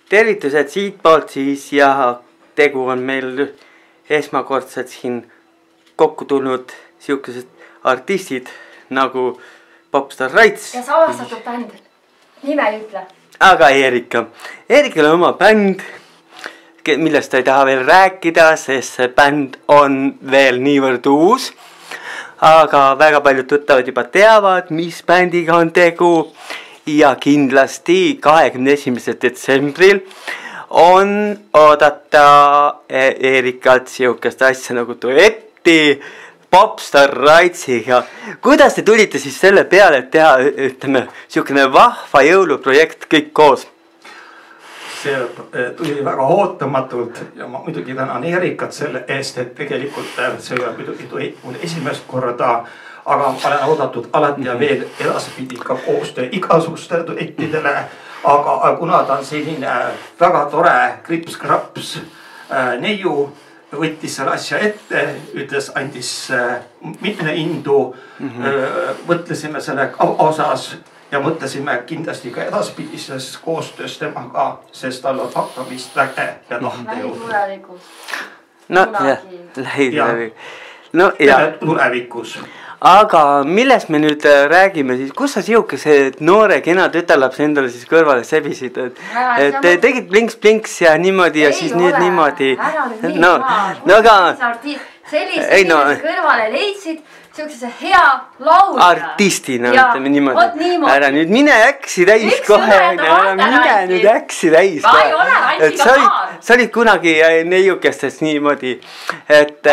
Tervitused siit poolt siis ja tegu on meil esmakordselt siin kokku tulnud siukesed artistid nagu Popstar Raits. Ja salastatud bänd. Nime ei ütle. Aga Erika. Erikal on oma bänd, millest ta ei taha veel rääkida, sest see bänd on veel niivõrd uus. Aga väga paljud tuttavad juba teavad, mis bändiga on tegu. Ja kindlasti 21. detsembril on oodata Erikalt siukest asja nagu duetti Popstar Raitsiga. Kuidas te tulite siis selle peale, et teha, ütleme, siukene vahva jõuluprojekt kõik koos? See tuli väga ootamatult ja ma muidugi tänan Erikat selle eest, et tegelikult see ei ole muidugi duett mul esimest korda, aga ma olen oodatud alati ja veel edaspidi ka koostöö igasuguste duettidele, aga kuna ta on selline väga tore krips-kraps neiu, võttis selle asja ette, ütles, andis mitme indu, mõtlesime selle osas ja mõtlesime kindlasti ka edaspidises koostöös temaga, sest tal on hakkamist väge ja lähitulevikus. No lähitulevikus. No ja tulevikus. Aga millest me nüüd räägime siis, kus sa siukese noore kena tütarlaps endale siis kõrvale sebisid, et tegid plinks-plinks ja niimoodi ja siis nüüd niimoodi. No aga sellist inimest kõrvale leidsid siuksese hea laulja. Artistina, ütleme niimoodi. Ära nüüd mine äksi täis kohe, ära mine nüüd äksi täis kohe. Sa olid kunagi neiukestest niimoodi, et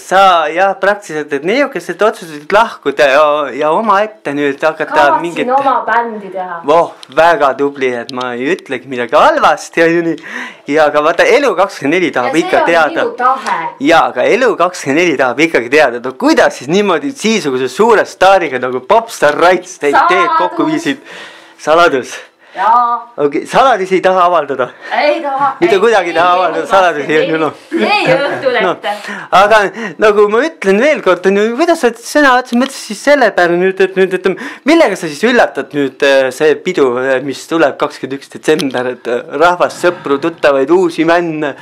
sa jah praktiliselt, et neiukestest otsustasid lahkuda ja oma ette nüüd hakata mingit... Kavatsin oma bändi teha. Väga tubli, et ma ei ütlegi midagi halvasti. Ja aga vaata, Elu24 tahab ikka teada. Ja aga Elu24 tahab ikkagi teada, kuidas siis niimoodi siisuguse suure staariga nagu Popstar Raits teid kokku viisid? Saladus. Okay. Saladusi ei taha avaldada. Ei taha. Mitte kuidagi ei taha avaldada saladusi. Ei õhtulette. Aga nagu ma ütlen veel kord, kuidas sa sõna mõtlesid siis selle peale nüüd, et millega sa siis üllatad nüüd see pidu, mis tuleb 21. detsember, et rahvas, sõpru, tuttavaid, uusi männe?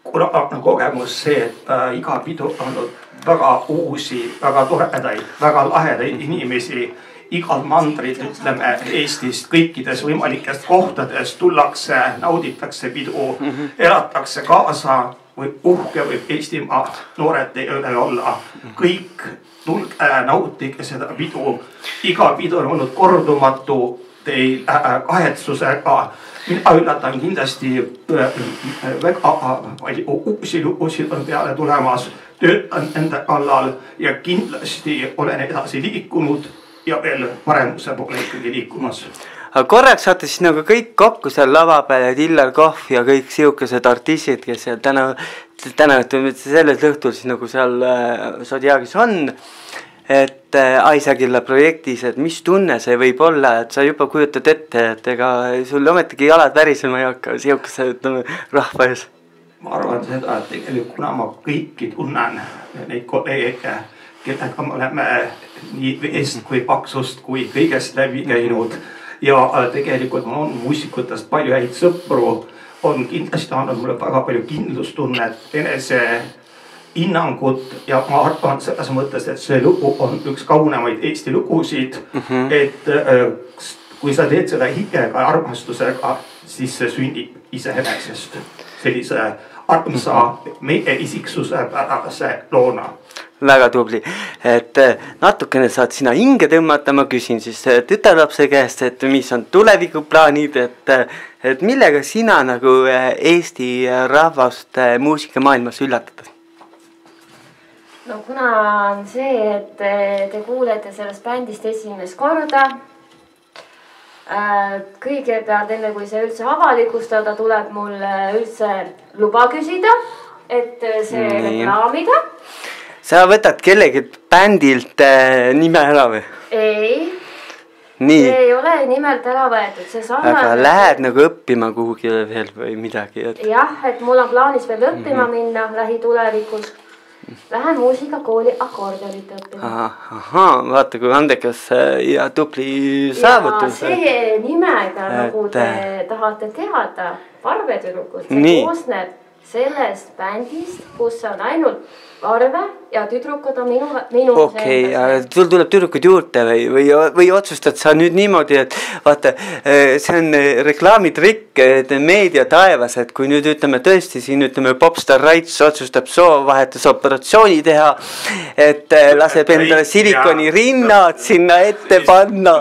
Kuna on kogemus see, et iga pidu on olnud väga uusi, väga toredaid, väga lahedaid inimesi. Igal mandrid, ütleme, Eestist kõikides võimalikest kohtades tullakse, nauditakse pidu, elatakse kaasa või uhke võib Eestimaa noored ei ole olla. Kõik tulge, nautige seda pidu. Iga pidu on olnud kordumatu teil kahetsusega. Mina üllatan kindlasti väga palju uusi lugusid on peale tulemas. Töötan enda kallal ja kindlasti olen edasi liikunud ja veel paremuse poole ikkagi liikumas. Aga korraks saate siis nagu kõik kokku seal lava peal ja Tiller Kohv ja kõik siukesed artistid, kes seal täna selles õhtul siis nagu seal Zodiagis on. Et Aisakilla projektis, et mis tunne see võib olla, et sa juba kujutad ette, et ega sul ometigi jalad värisema ei hakka siukese rahva ees. Ma arvan seda, et tegelikult kuna ma kõiki tunnen neid kolleege, kellega me oleme nii veest kui paksust kui kõigest läbi käinud ja tegelikult mul on muusikutest palju häid sõpru, on kindlasti andnud mulle väga palju kindlustunnet, enese hinnangut ja ma arvan selles mõttes, et see lugu on üks kaunemaid Eesti lugusid, et kui sa teed seda higega ja armastusega, siis see sünnib iseenesest sellise armsa meie isiksuse pärase loona. Väga tubli, et natukene saad sina hinge tõmmata, ma küsin siis tütarlapse käest, et mis on tulevikuplaanid, et millega sina nagu Eesti rahvast muusikamaailmas üllatad? No kuna on see, et te kuulete sellest bändist esimest korda, kõigepealt enne kui see üldse avalikustada, tuleb mul üldse luba küsida, et see reklaamida. Sa võtad kellegi bändilt nime ära või? Ei. Nii. See ei ole nimelt ära võetud. Aga lähed nagu õppima kuhugile veel või midagi? Jah, et mul on plaanis veel õppima minna lähitulevikus. lähen muusikakooli akordionit õppima. Ahaa, vaata kui andekas ja tubli saavutus. Ja see nimega, nagu te tahate teada, Parvetüdrukud, see koosneb sellest bändist, kus on ainult Parve ja tüdrukud on minu Okei, aga sul tuleb tüdrukud juurde või otsustad sa nüüd niimoodi, et vaata, see on reklaamitrikk meedia taevas, et kui nüüd ütleme tõesti siin ütleme Popstar Raits otsustab soovahetusoperatsiooni teha, et laseb endale silikoni rinnad sinna ette panna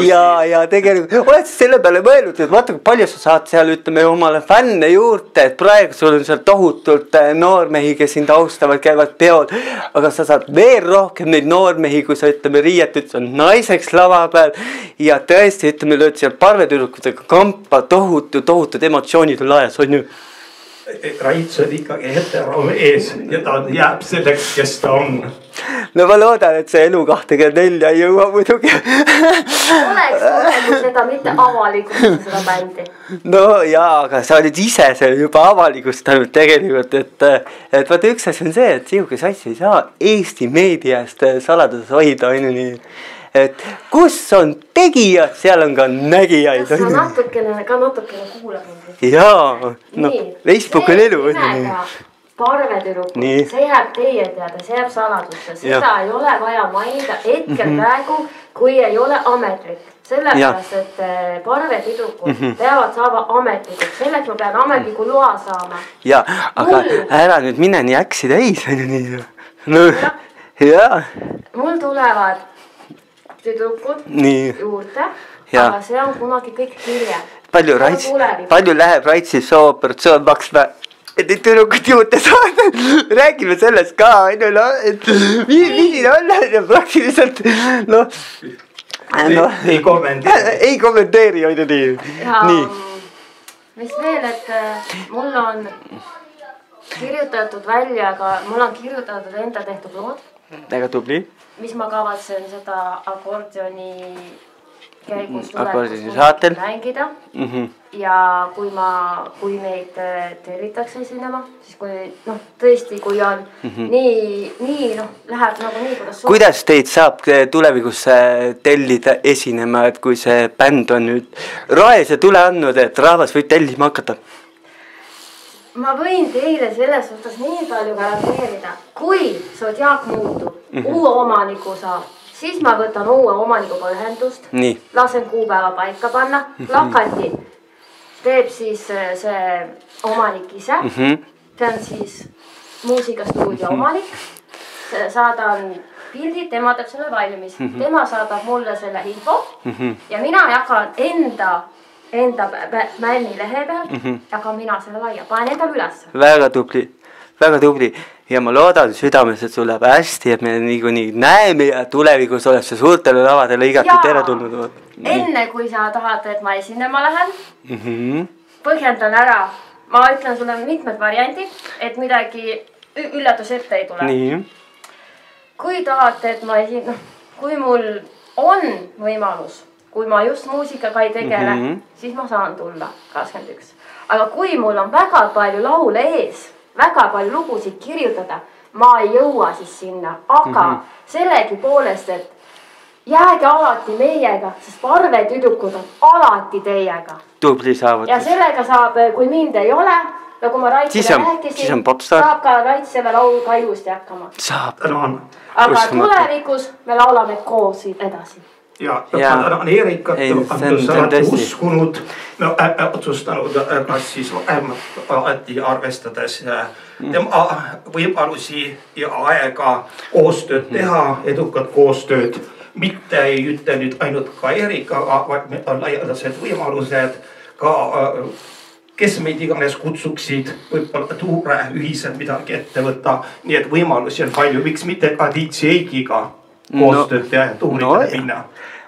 ja tegelikult oled selle peale mõelnud, et vaata kui palju sa saad seal ütleme omale fänne juurde, et praegu sul on seal tohutult noormehi, kes sind austavad, käivad peol, aga sa saad veel rohkem neid noormehi, kui sa ütleme riietud, see on naiseks lava peal ja tõesti ütleme lööd seal Parvetüdrukutega kampa, tohutud emotsioonid on laes, on ju? Raits on ikkagi heteromees ja ta jääb selleks, kes ta on. No ma loodan, et see elu 24 ei jõua muidugi. Oleks kui seda mitte avalikustada seda bändi. No jaa, aga sa olid ise seal juba avalikustanud tegelikult, et vaata üks asi on see, et sihukes asja ei saa Eesti meediast saladuses hoida, on ju nii. Et kus on tegijad, seal on ka nägijaid. Kas sa natukene kuulad mind? Jaa, no Facebook on elu. Parvetüdrukud, see jääb teie teada, see jääb saladusse. Seda ei ole vaja mainida hetkel praegu, kui ei ole ametlik. Sellepärast, et Parvetüdrukud peavad saama ametlikud. Selleks ma pean ametliku loa saama. Jaa, aga ära nüüd mine nii äksi täis. Mul tulevad tüdrukud juurde, aga see on kunagi kõik hiljem. Palju läheb Raitsi sooperatsioon maksma, et neid tüdrukud juurde saada? Räägime sellest ka, et viisin olla praktiliselt, ei kommenteeri, on ju nii. Mis veel, et mul on kirjutatud välja, aga mul on kirjutatud enda tehtud lood. Väga tubli. Mis ma kavatsen seda akordioni käigus tulevikus mängida. Ja kui meid tellitakse esinema, siis kui tõesti, kui on nii läheb nagu nii, kuidas soovib. Kuidas teid saab tulevikus tellida esinema, et kui see bänd on nüüd rohelise tule andnud, et rahvas võib tellima hakata? Ma võin teile selles suhtes nii palju garanteerida, kui Zodiac muutub, uue omaniku saab, siis ma võtan uue omanikuga ühendust, lasen kuupäeva paika panna, plakati teeb siis see omanik ise, see on siis muusikastuudio omanik, saadan pildid, tema teeb selle valmis, tema saadab mulle selle info ja mina jagan enda bändi lehe peal, aga mina selle laia, panen endal üles. Väga tubli ja ma loodan südames, et sul läheb hästi, et me niikuinii näeme ja tulevikus oled see suurtele lavadele igati teretulnud. Enne kui sa tahad, et ma esinema lähen, põhjendan ära, ma ütlen sulle mitmed variandid, et midagi üllatus ette ei tule. Kui tahate, et ma kui mul on võimalus, kui ma just muusikaga ei tegele, siis ma saan tulla 21. Aga kui mul on väga palju laule ees, väga palju lugusid kirjutada, ma ei jõua siis sinna. Aga sellegi poolest, et jääge alati meiega, sest Parvetüdrukud on alati teiega. Tubli saavutus. Ja sellega saab, kui mind ei ole, nagu ma Raitsile rääkisin, saab ka Raits selle laulu ka ilusti hakkama. Saab. Aga tulevikus me laulame koos edasi. Ja ma tänan Eerikat, sa oled uskunud, otsustanud, kas siis alati arvestades tema võimalusi ja aega koostööd teha, edukat koostööd. Mitte ei ütle nüüd ainult ka Eerikaga, vaid meil on laialdased võimalused ka, kes meid iganes kutsuksid, võib-olla tuure ühiselt midagi ette võtta. Nii et võimalusi on palju, miks mitte ka DJ-giga koostööd ja tuuridele minna.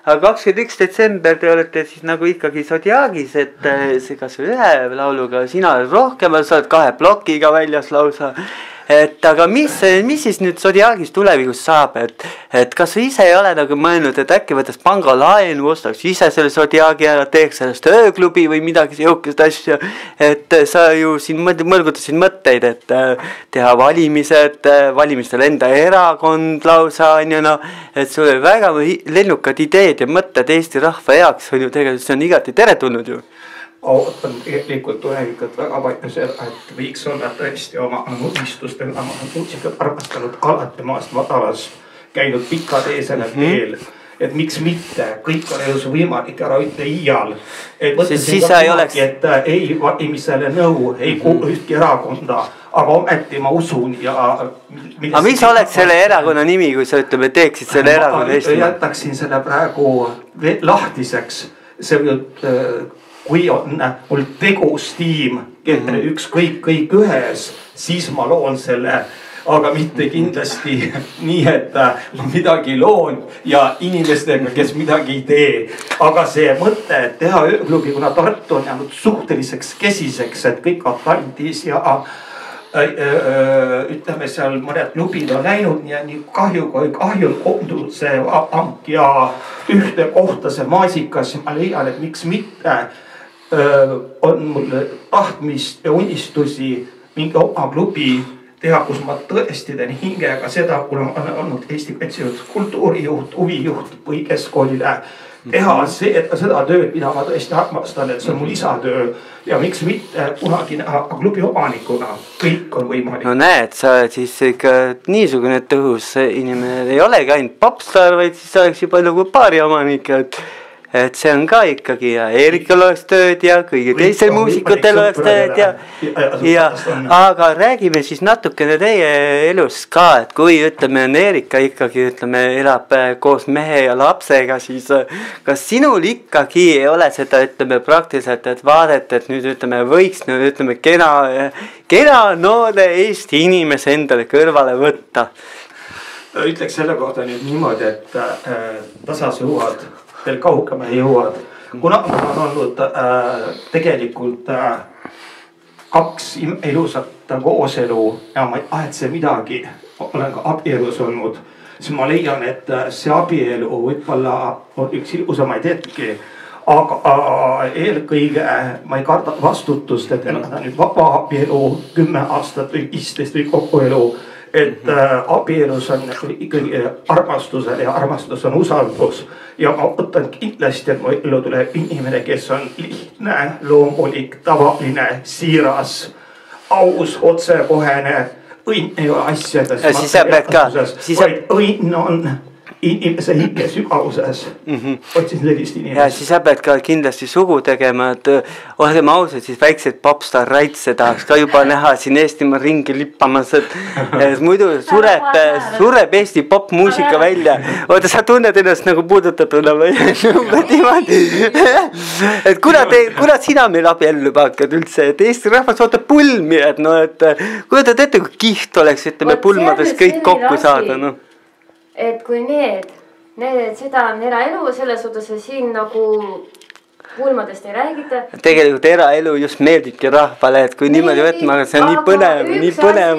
Aga 21. detsember te olete siis nagu ikkagi Zodiagis, et see kas ühe lauluga, sina oled rohkem, sa oled 2 plokiga väljas lausa. et aga mis siis nüüd Zodiaagis tulevikus saab, et kas sa ise ei ole nagu mõelnud, et äkki võtaks pangalaenu, ostaks ise selle Zodiaagi ära, teeks sellest ööklubi või midagi sihukest asja, et sa ju siin mõlgutasid mõtteid, et teha valimistel enda erakond lausa on ju, no, et sul oli väga lennukad ideed ja mõtted Eesti rahva heaks on ju tegelikult, see on igati teretulnud ju. Ootan tegelikult tulevikult väga palju seda, et võiks olla tõesti oma unistustega, ma olen muusikat armastanud alati maast madalast, käinud pika tee sellel teel, et miks mitte, kõik on elus võimalik, ära ütle iial. Siis sa ei oleks... Et ei valimisele nõu, ei kuulu ühtki erakonda, aga ometi ma usun ja... Aga mis oleks selle erakonna nimi, kui sa ütleme, teeksid selle erakonna Eesti? Ma jätaksin selle praegu lahtiseks, see kui on mul tegus tiim, ükskõik kõik ühes, siis ma loon selle, aga mitte kindlasti nii, et ma midagi loon ja inimestega, kes midagi ei tee. Aga see mõte, et teha ööklubi, kuna Tartu on jäänud suhteliseks kesiseks, et kõik Atlantis ja ütleme seal mõned klubid on läinud ja nii kahju on koondunud see Vabank ja ühte kohta see Maasikas, ma leian, et miks mitte on mul tahtmist ja unistusi mingi oma klubi teha, kus ma tõesti teen hingega seda, kuna ma olen olnud Eesti Kaitsejuht, kultuurijuht, huvijuht või keskkoolile teha seda tööd, mida ma tõesti armastan, et see on mul isatöö ja miks mitte kunagi näha klubi omanikuna, kõik on võimalik. No näed, sa oled siis ikka niisugune tõhus inimene, ei olegi ainult popstar, vaid siis oleks juba nagu paari omanik, et see on ka ikkagi ja Eerikul oleks tööd ja kõigi teistel muusikutel oleks tööd ja aga räägime siis natukene teie elust ka, et kui ütleme, Eerika ikkagi ütleme, elab koos mehe ja lapsega, siis kas sinul ikkagi ei ole seda, ütleme praktiliselt, et vaadet, et nüüd ütleme, võiks nüüd ütleme kena noore Eesti inimese endale kõrvale võtta? Ütleks selle kohta nüüd niimoodi, et tasas jõuad veel kaugemale jõuad. Kuna ma olen olnud tegelikult 2 ilusat kooselu ja ma ei ahetse midagi, olen ka abielus olnud, siis ma leian, et see abielu võib-olla on üks ilusamaid hetki. Aga eelkõige ma ei karda vastutust, et elada nüüd vaba abielu 10 aastat või 15 või kokkuelu. Et abielus on ikkagi armastusel ja armastus on usaldus ja ma võtan kindlasti, et mu ellu tuleb inimene, kes on lihtne, loomulik, tavaline, siiras, aus, otsekohene, õnn ei ole asjades. Vaid õnn on inimese hinge sügavuses. Otsin sellist inimest. Ja siis sa pead ka kindlasti sugu tegema, et olgem ausad, siis väiksed popstar Raitse tahaks ka juba näha siin Eestimaa ringi lippamas, et muidu sureb Eesti popmuusika välja. Oota, sa tunned ennast nagu puudutatuna või? Et kuna sina meil abielluba hakkad üldse, et Eesti rahvas ootab pulmi, et no, et kujutad ette, kui kiht oleks, ütleme, pulmades kõik kokku saada, noh. Et kui seda on eraelu selles suhtes ja siin nagu pulmadest ei räägita. Tegelikult eraelu just meeldibki rahvale, et kui niimoodi võtma, aga see on nii põnev.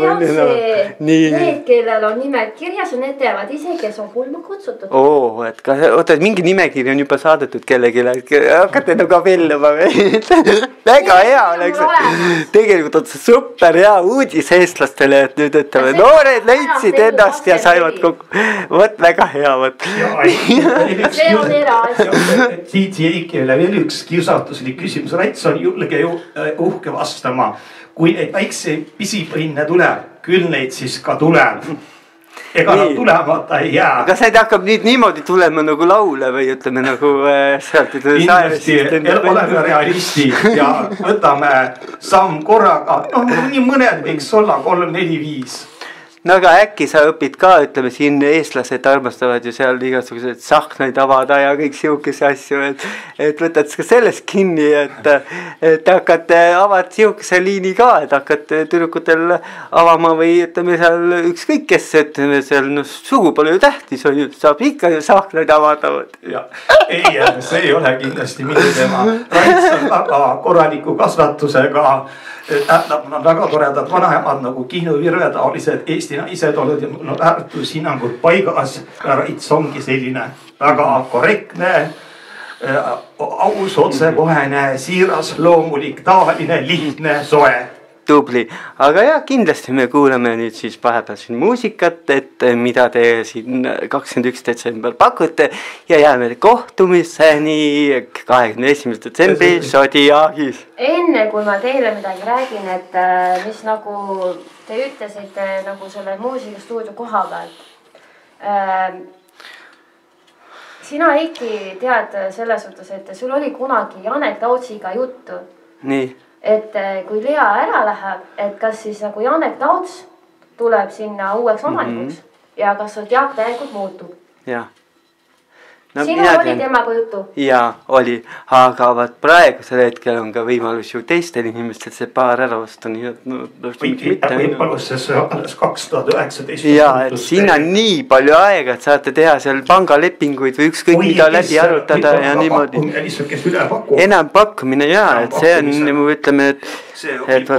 Need, kellel on nimed kirjas, need teavad ise, kes on pulma kutsutud. Oota, mingi nimekiri on juba saadetud kellegile, hakkate nagu abelluma või? Väga hea oleks. Tegelikult on see super hea uudis eestlastele, et nüüd ütleme, noored leidsid ennast ja saivad kokku. Võt, väga hea, võt. See on eraasja. Siit Jeikile veel üks kiusatuslik küsimus. Rats on julge uhke vastama. Kui neid väikse pisipõinne tuleb, küll neid siis ka tuleb. Ega nad tulemata ei jää. Kas neid hakkab nüüd niimoodi tulema nagu laule või ütleme nagu sealt? Kindlasti oleme realistid ja võtame samm korraga. No nii mõned võiks olla 3, 4, 5. no aga äkki sa õpid ka, ütleme siin eestlased armastavad ju seal igasuguseid sahknaid avada ja kõik siukese asju, et võtad ka sellest kinni, et hakkad avad siukese liini ka, et hakkad tüdrukutel avama või ütleme seal ükskõik kes, ütleme seal sugu pole ju tähtis, on ju, saab ikka ju sahknaid avada. Ei, see ei ole kindlasti minu teema. Rants on väga korraliku kasvatusega. Mul on väga toredad vanaemad nagu Kihnu Virve taolised Eesti naised olnud ja mul on väärtushinnangud paigas. Rants ongi selline väga korrektne, aus, otsekohene, siiras, loomulik, tavaline, lihtne, soe. Tubli, aga jah, kindlasti me kuulame nüüd siis vahepeal siin muusikat, et mida te siin 21. detsember pakute ja jääme kohtumiseni 21. detsembri Zodiaagis. Enne kui ma teile midagi räägin, et mis nagu te ütlesite nagu selle muusikastuudio koha peal. Sina Heiki tead selles suhtes, et sul oli kunagi Janek Tautsiga juttu. Nii. Et kui Lea ära läheb, et kas siis nagu Janek Tauts tuleb sinna uueks omanikuks ja kas Jaak täielikult muutub. Ja. No, sinul oli temaga juttu? Jaa, oli, aga vaat praegusel hetkel on ka võimalus ju teistel inimestel see paar ära osta, nii et võimalus, see alles 2019. Jaa, et sinna nii palju aega, et saate teha seal pangalepinguid või ükskõik mida läbi arutada ja niimoodi. Enam pakkumine jaa, et see on, ütleme, et